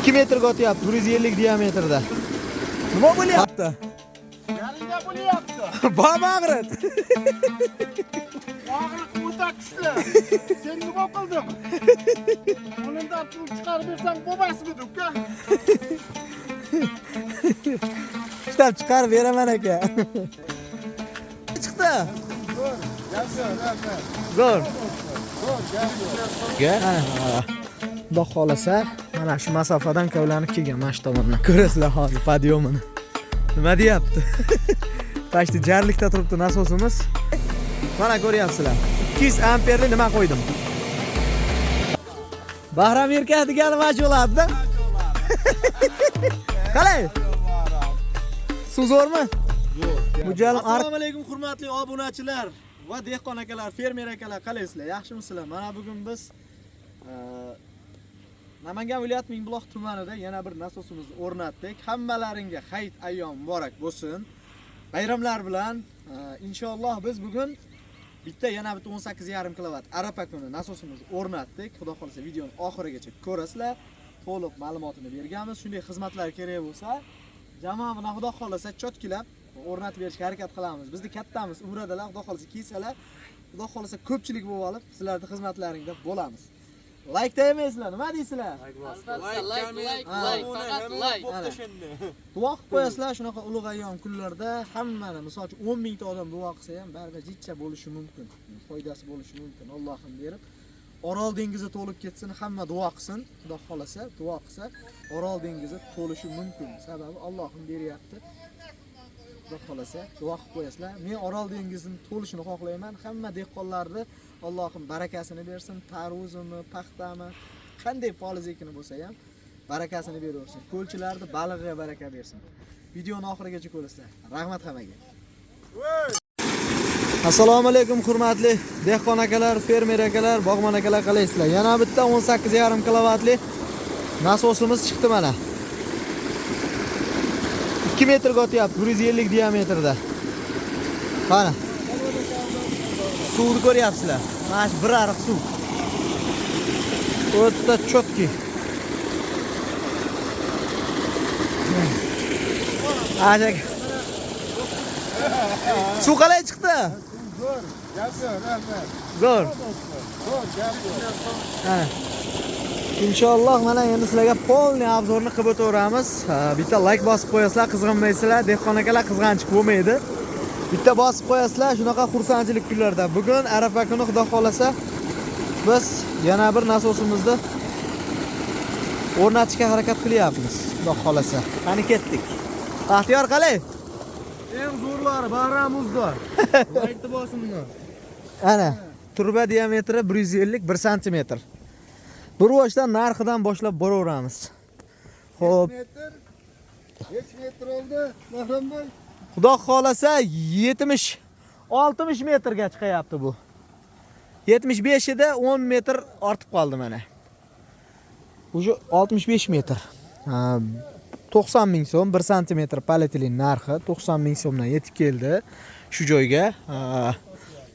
2 metrga o'tyapti, 150 diametrda. Nima bo'lyapti? Yarida bo'lyapti. Bormi og'rit? Og'riq o'ta kuchli. Sen nima qilding? Qo'lindan suv chiqarib bersang bo'lmasmidi, uka? Ishlab chiqarib beraman aka. Chiqdi. Zo'r. Xudo xolasa, mana shu masofadan kovlanib kelgan mana shu tomondan. Ko'rasizlar hozir podiyomini. Nima deyapti? Pashti jarlikda turibdi nasosimiz. Mana ko'ryapsizlar. 200 amperli nima qo'ydim. Bahram erkak degani mana shu bo'ladi-da. Qalay? Suv zo'rmi? Yo'q. Assalomu alaykum hurmatli obunachilar va dehqon akalar, fermer akalar, qalaysizlar? Yaxshimisizlar? Mana bugun biz Namangan viloyati Mingbuloq tumanida yana bir nasosimizni o'rnatdik. Hammalaringga hayit ayyom muborak bo'lsin. Bayramlar bilan inshaalloh biz bugun bitta yana bitta 18,5 kilovat arapakuni nasosimizni o'rnatdik. Xudo xolasa videoni oxirigacha ko'rasizlar. To'liq ma'lumotini berganmiz. Shunday xizmatlar kerak bo'lsa, jamoa bilan xudo xolasa chotkilab o'rnatib berishga harakat qilamiz. Bizni kattamiz, umradalar, xudo xolasa kelsalar, xudo xolasa ko'pchilik bo'lib olib, sizlarning xizmatlaringda bo'lamiz. Like deymaysizlar, nima deysizlar? Like. Duo qilib qo'yasizlar, shunaqa ulug' ayyom kunlarda hammani, misol uchun 10 mingta odam duo qilsa ham baribir jichcha bo'lishi mumkin. Foydasi bo'lishi mumkin. Allohim berib, Orol dengizi to'lib ketsin, hamma duo qilsin. Xudo xolasa, duo qilsa, Orol dengizi to'lishi mumkin. Sababi Allohim beryapti. Xudo xolasa, duo qilib qo'yasizlar. Men Orol dengizini to'lishini xohlayman. Hamma dehqonlarni Allohim barakasini bersin. Tarvuzimi, paxtami, qanday poliz ekini bo'lsa ham barakasini beraversin. Ko'lchilarni balig'iga baraka bersin. Videoni oxirigacha ko'rasizlar. Rahmat hammaga. Assalomu alaykum hurmatli dehqon akalar, fermer akalar, bog'mon akalar, qalaysizlar? Yana bitta 18,5 kilovatli nasosimiz chiqdi mana. 2 metrga o'tyapti, 150 diametrda. Mana. Suvni ko'ryapsizlar. Mana shu bir ariq suv. O'ta chotki. Ajak. Suv qalay chiqdi? Zo'r. Ha. Inshaalloh mana endi sizlarga polniy obzorni qilib o'tamiz. Bitta like bosib qo'yasizlar, qizg'anmaysizlar, dehqon akalar qizg'anchiq bo'lmaydi. Bitta bosib qo'yasizlar, shunaqa xursandchilik kunlarda. Bugun Arafa kuni xudo xolasa biz yana bir nasosimizni o'rnatishga harakat qilyapmiz. Xudo xolasa. Qani ketdik. Baxtiyor qalay? Eng zo'rlari Bahram Uzdor. Like bosimni. Ana, turba diametri 150 cm. Bu rivojdan narxidan boshlab boraveramiz. Xo'p. Necha metr oldi, Bahramboy? Xudo xolasa 60 metrga chiqayapti bu. 75 ida 10 metr ortib qoldi mana. O'sha 65 metr. 90 ming so'm 1 cm polietilin narxi 90 ming so'mdan yetib keldi shu joyga.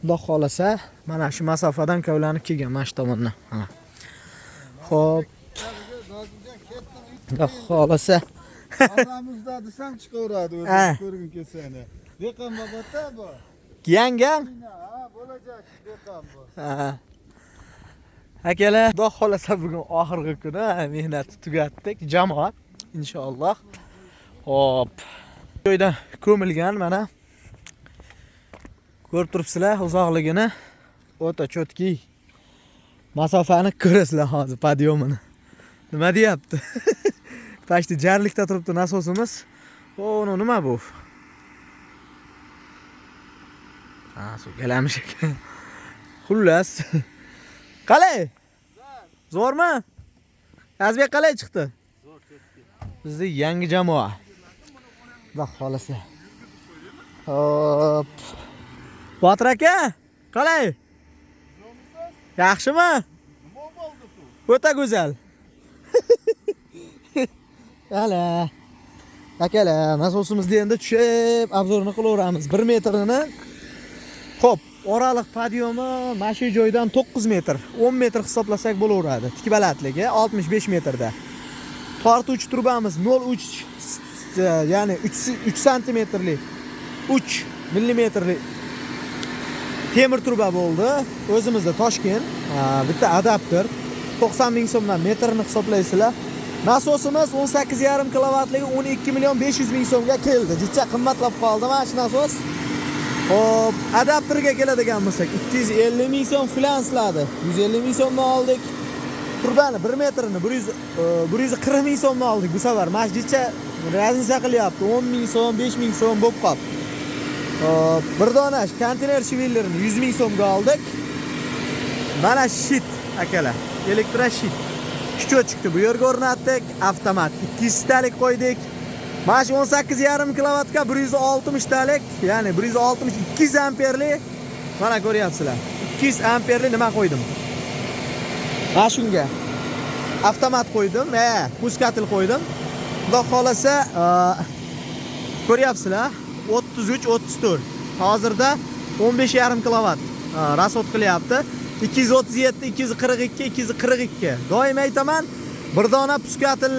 Xudo xolasa mana shu masofadan kovlanib kelgan mana shu tomondan. Xo'p. Xudo xolasa Oramizda desam chiqaveradi, o'zing ko'rgin kelsani. Dehqon bobota bu. Yangam? Ha, bo'lajak dehqon bu. Akalar, xudo xolasa bugun oxirgi kuni mehnatni tugatdik, jamoat inshaalloh. Hop. Joydan ko'milgan mana. Ko'rib turibsizlar uzoqligini. O'ta chotki. Masofani ko'rasizlar hozir podiyomini. Nima deyapti? Pashti jarlikda turibdi nasosimiz. O'no nima bu? Suv kelamish ekan. Xullas. Qalay? Zo'rmi? Azbek qalay chiqdi? Zo'r ketdi. Bizning yangi jamoa. Xudo xolasa. Hop. Botir aka, qalay? Yaxshimi? Nima bo'ldi suv? O'ta go'zal. Hala. Akalar, nasosimizni endi tushib, obzorni qilaveramiz. 1 metrini. Xo'p, oraliq podiomi mana shu joydan 9 metr, 10 metr hisoblasak bo'laveradi. Tik balandligi 65 metrda. tortuvchi turbamiz 0.3 ya'ni 3 santimetrlik 3 millimetrlik temir turba bo'ldi. O'zimizda Toshkent. Bitta adapter 90 ming so'mdan metrini hisoblaysizlar. Nasosimiz 18,5 kilovatligi 12 million 500 ming so'mga keldi. Jicha qimmatlab qoldi mana shu nasos. Hop, adapterga keladigan bo'lsak 250 ming so'm flansladi. 150 ming so'mdan oldik. Turbani 1 metrini 140 ming so'mdan oldik bu safar. Mana shu jicha raznica qilyapti. 10 ming so'm, 5 ming so'm bo'lib qoldi. Bir dona konteyner shivillerini 100 ming so'mga oldik. Mana shit akalar, elektroshit. Kichik bu yerga o'rnatdik, avtomat 200 talik qo'ydik. Mana shu 18,5 kilovatga 160 talik, ya'ni 160 200 amperli. Mana ko'ryapsizlar. 200 amperli nima qo'ydim? Mana shunga avtomat qo'ydim, puskatil qo'ydim. Xudo xolasa, ko'ryapsizlar, 33-34. Hozirda 15,5 kilovat rasxod qilyapti. 237, 242, 242. Doim aytaman, bir dona puskatil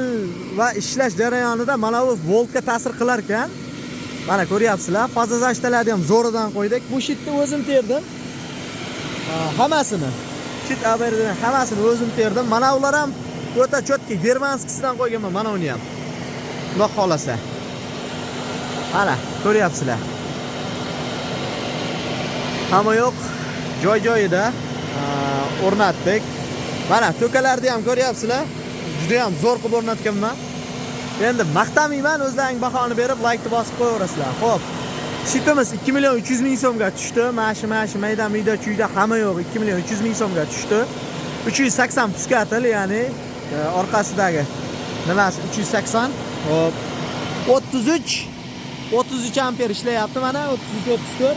va ishlash jarayonida mana bu voltga ta'sir qilar ekan. Mana ko'ryapsizlar, faza zashtalarni ham zo'ridan qo'ydik. Bu shitni o'zim terdim. Hammasini. Shit aberdan hammasini o'zim terdim. Mana ular ham o'ta chotki germanskisidan qo'yganman mana uni ham. Xudo xolasa. Mana ko'ryapsizlar. Hamma yo'q, joy-joyida o'rnatdik. Mana to'kalarni ham ko'ryapsizlar. Juda ham zo'r qilib o'rnatganman. Endi maqtamayman, o'zlaring bahoni berib like bosib qo'yaverasizlar. Xo'p. Shitimiz 2 million 300 ming so'mga tushdi. Mashi mayda chuyda hamma yo'q 2 million 300 ming so'mga tushdi. 380 puskatil, ya'ni orqasidagi nimasi 380. Xo'p. 33 amper ishlayapti mana 33-34.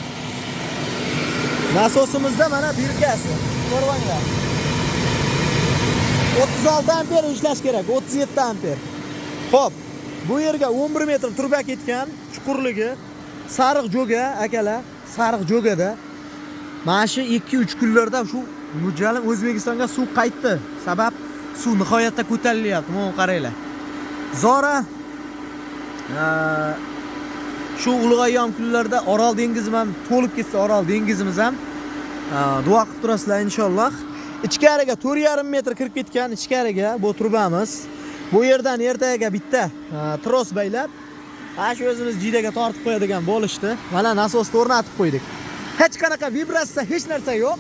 Nasosimizda mana birkasi. Ko'rvanglar. 36 amper ishlash kerak, 37 amper. Xo'p, bu yerga 11 metr turba ketgan, chuqurligi sariq jo'ga akalar, sariq jo'gada. Mana shu 2-3 kunlarda shu mo'ljalli O'zbekistonga suv qaytdi. Sabab suv nihoyatda ko'tarilyapti, mana qaranglar. Zora shu ulg'aygan kunlarda Orol dengizi ham to'lib ketsa, Orol dengizimiz ham duo qilib turasizlar inshaalloh. Ichkariga 4,5 metr kirib ketgan ichkariga bu turbamiz. Bu yerdan ertaga bitta tros baylab, ana shu o'zimiz jidaga tortib qo'yadigan bo'lishdi. Mana nasosni o'rnatib qo'ydik. Hech qanaqa vibratsiya, hech narsa yo'q.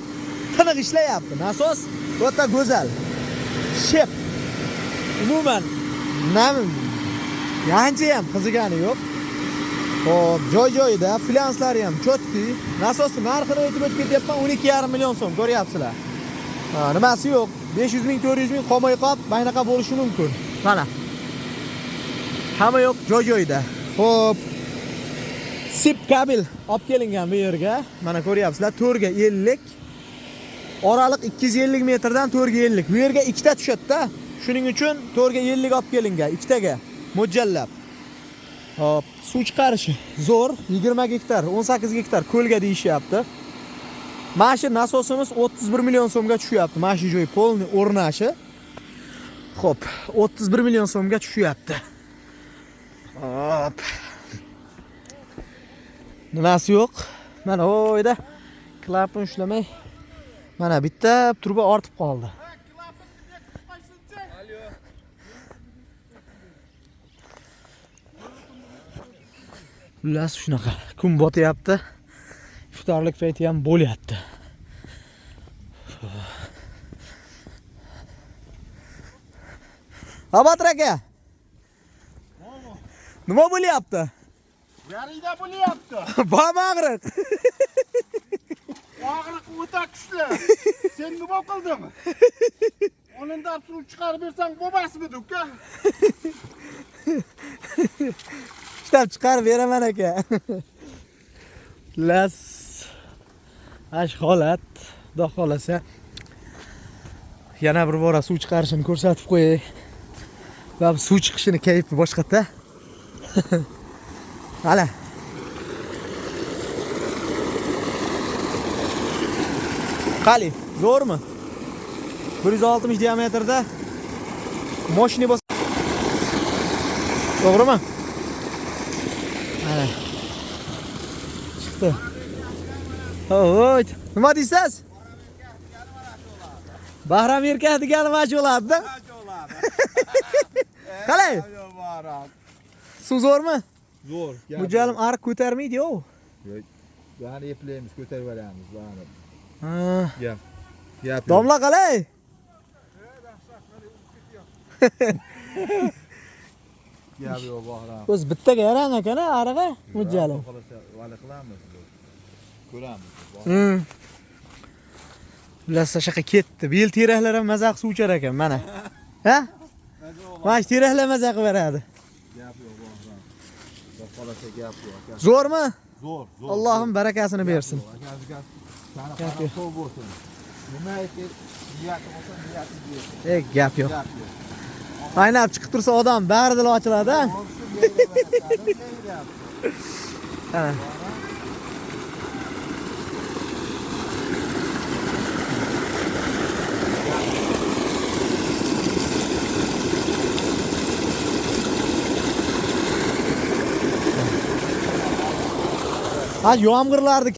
Tiniq ishlayapti. Nasos o'ta go'zal. Shep. Umuman yancha ham qizigani yo'q. Hop, joy-joyida flanslari ham chotki. Nasosni narxini aytib o'tib ketyapman, 12,5 million so'm, ko'ryapsizlar. Nimasi yo'q. 500 ming, 400 ming qolmay qolib, maynaqa bo'lishi mumkin. Mana. Hamma yo'q joy-joyida. Xo'p. Sip kabel olib kelingan bu yerga. Mana ko'ryapsizlar, 4 ga 50. Oraliq 250 metrdan 4 ga 50. Bu yerga ikkita tushadi-da. Shuning uchun 4 ga 50 olib kelingan, ikkitaga mo'ljallab. Hop, suv chiqarishi zo'r, 20 gektar, 18 gektar ko'lga deyishyapti. Mana shu nasosimiz 31 million so'mga tushyapti. Mana shu joy polni o'rnashi. Xo'p, 31 million so'mga tushyapti. Hop. Nimasi yo'q? Mana oyda klapni ushlamay. Mana bitta turba ortib qoldi. Xullas shunaqa. Kun botyapti. Iftorlik payti ham bo'lyapti. Abatr aka. Nima bo'lyapti? Yarida bo'lyapti. Bormi og'riq? Og'riq o'ta kuchli. Sen nima qilding? Ondan suv chiqarib bersang bo'lmasmidi, uka? Ishlab chiqarib beraman aka. Las ash holat, xudo xolasa yana bir bora suv chiqarishini ko'rsatib qo'yay. Va suv chiqishini kayfi boshqata. Hala. Qali, zo'rmi? 160 diametrda mashina To'g'rimi? Mana. Chiqdi. Ho'y, nima deysiz? Bahram erkak degani mana shu bo'ladi-da. Qalay? Suv zo'rmi? Zo'r. Mujallim ariq ko'tarmaydi-ku. Yani eplaymiz, ko'tarib beramiz, bani. Ha. Gap. Domla qalay? Gap yo'q, Bahram. O'z bittaga yaran ekan-a arig'i, mujallim. Vali qilamiz. Ko'ramiz. Bilasa shaqa ketdi. Bel teraklar ham mazaq suv ichar ekan mana. Ha? Mana teraklar mazaq beradi. Gap yo'q, Bahram. Qolasa gap yo'q. Zo'rmi? Zo'r. Allohim barakasini bersin. Sana qarab so'v bo'lsin. Nima aytdi? Niyati bo'lsa niyatini bersin. Gap yo'q. Gap yo'q. Aynab chiqib tursa odam bari dil ochiladi. Ha. Ha, yomg'irlarni